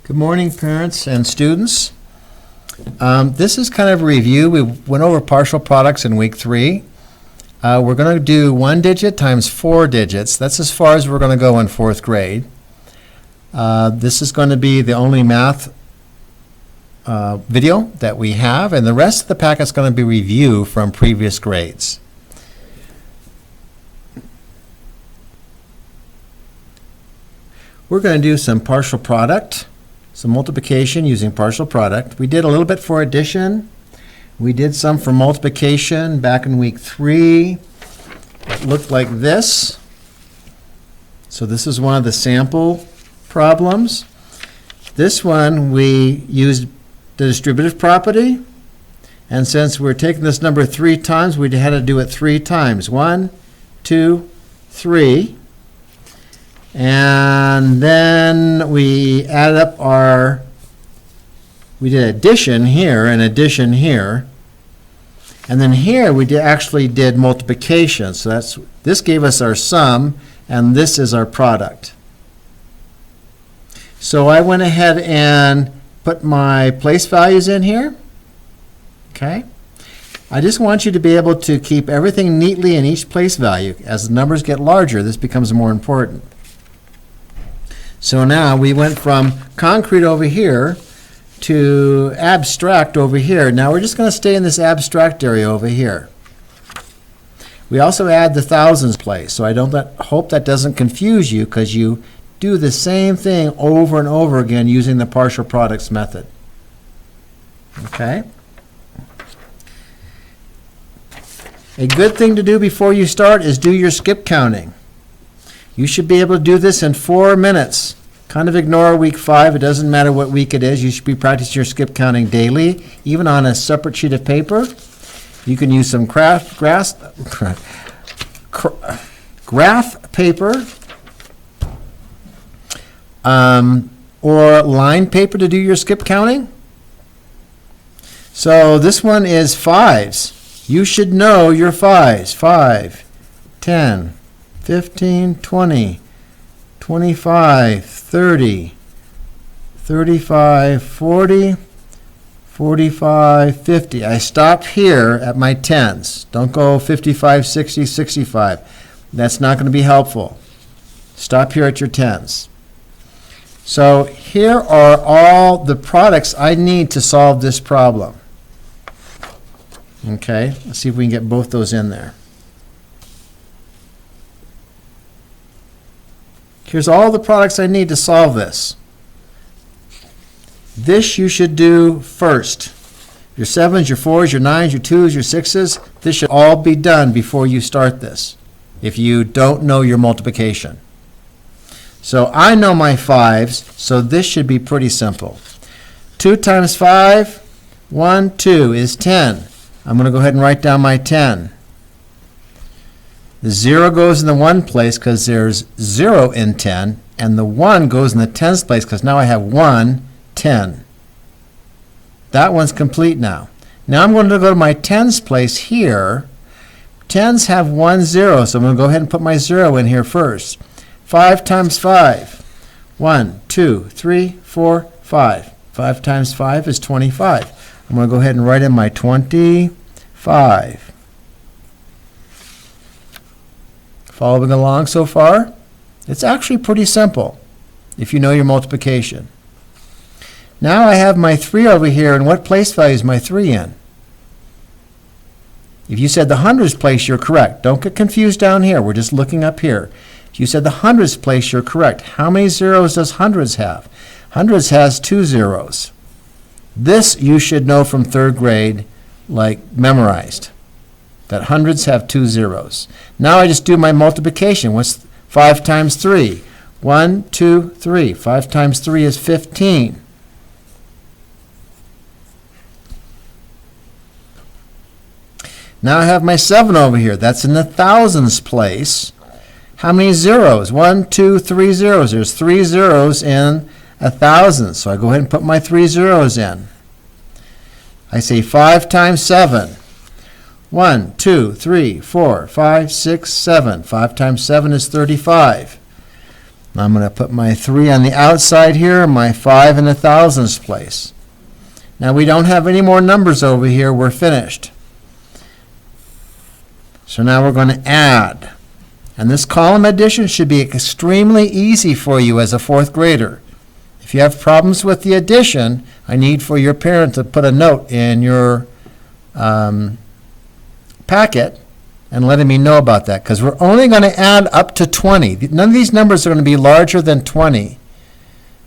Good morning, parents and students. This is kind of a review. We went over partial products in week 3. We're going to do 1 digit times 4 digits. That's as far as we're going to go in 4th grade. This is going to be the only math video that we have, and the rest of the packet is going to be review from previous grades. We're going to do some partial product, some multiplication using partial product. We did a little bit for addition. We did some for multiplication back in week 3. It looked like this. So this is one of the sample problems. This one we used the distributive property, and since we're taking this number 3 times, we had to do it 3 times. 1, 2, 3. And then we added up we did addition here and addition here. And then here we actually did multiplication. So this gave us our sum, and this is our product. So I went ahead and put my place values in here. Okay. I just want you to be able to keep everything neatly in each place value. As the numbers get larger, this becomes more important. So now we went from concrete over here to abstract over here. Now we're just going to stay in this abstract area over here. We also add the thousands place, so I hope that doesn't confuse you, because you do the same thing over and over again using the partial products method. Okay? A good thing to do before you start is do your skip counting. You should be able to do this in 4 minutes. Kind of ignore week 5. It doesn't matter what week it is. You should be practicing your skip counting daily, even on a separate sheet of paper. You can use some graph paper or line paper to do your skip counting. So this one is 5s. You should know your 5s. 5, 10, 15, 20, 25, 30, 35, 40, 45, 50. I stop here at my 10s. Don't go 55, 60, 65. That's not going to be helpful. Stop here at your 10s. So here are all the products I need to solve this problem. Okay, let's see if we can get both those in there. Here's all the products I need to solve this. This you should do first. Your 7s, your 4s, your 9s, your 2s, your 6s, this should all be done before you start this, if you don't know your multiplication. So I know my 5s, so this should be pretty simple. 2 times 5, 1, 2 is 10. I'm going to go ahead and write down my 10. The 0 goes in the 1 place because there's 0 in 10, and the 1 goes in the 10th place because now I have 1, 10. That one's complete now. Now I'm going to go to my 10s place here. 10s have 1 0, so I'm going to go ahead and put my 0 in here first. 5 times 5. 1, 2, 3, 4, 5. 5 times 5 is 25. I'm going to go ahead and write in my 25. Following along so far? It's actually pretty simple if you know your multiplication. Now I have my 3 over here, and what place value is my 3 in? If you said the hundreds place, you're correct. Don't get confused down here. We're just looking up here. If you said the hundreds place, you're correct. How many zeros does hundreds have? Hundreds has 2 zeros. This you should know from 3rd grade, like memorized, that hundreds have 2 zeros. Now I just do my multiplication. What's 5 times 3? 1, 2, 3. 5 times 3 is 15. Now I have my 7 over here. That's in the thousands place. How many zeros? 1, 2, 3 zeros. There's 3 zeros in 1,000. So I go ahead and put my 3 zeros in. I say 5 times 7. 1, 2, 3, 4, 5, 6, 7. 5 times 7 is 35. I'm going to put my 3 on the outside here, my 5 in the thousands place. Now we don't have any more numbers over here. We're finished. So now we're going to add. And this column addition should be extremely easy for you as a 4th grader. If you have problems with the addition, I need for your parent to put a note in your packet and letting me know about that, because we're only going to add up to 20. None of these numbers are going to be larger than 20.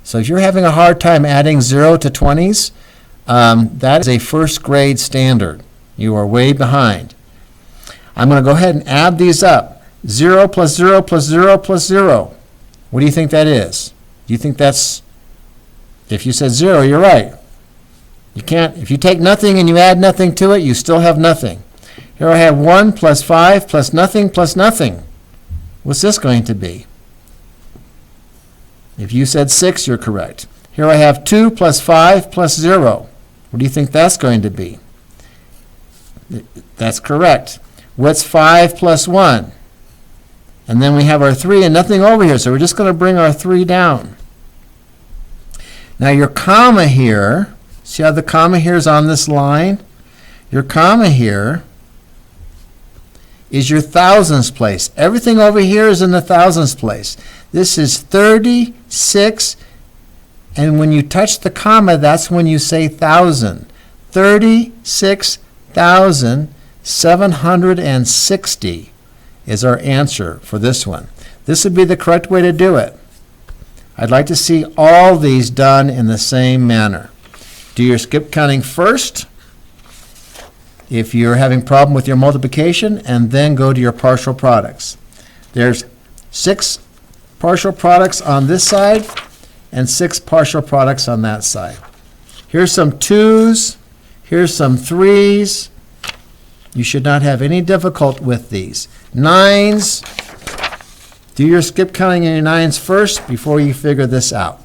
So if you're having a hard time adding 0 to 20s, that is a 1st grade standard. You are way behind. I'm going to go ahead and add these up. 0 plus 0 plus 0 plus 0. What do you think that is? Do you think that's, if you said 0, you're right. You can't, if you take nothing and you add nothing to it, you still have nothing. Here I have 1 plus 5 plus nothing plus nothing. What's this going to be? If you said 6, you're correct. Here I have 2 plus 5 plus 0. What do you think that's going to be? That's correct. What's 5 plus 1? And then we have our 3 and nothing over here, so we're just going to bring our 3 down. Now your comma here, see how the comma here is on this line? Your comma here is your thousands place. Everything over here is in the thousands place. This is 36, and when you touch the comma, that's when you say 1,000. 36,760 is our answer for this one. This would be the correct way to do it. I'd like to see all these done in the same manner. Do your skip counting first if you're having a problem with your multiplication, and then go to your partial products. There's 6 partial products on this side and 6 partial products on that side. Here's some 2s, here's some 3s. You should not have any difficulty with these. 9s, do your skip counting in your 9s first before you figure this out.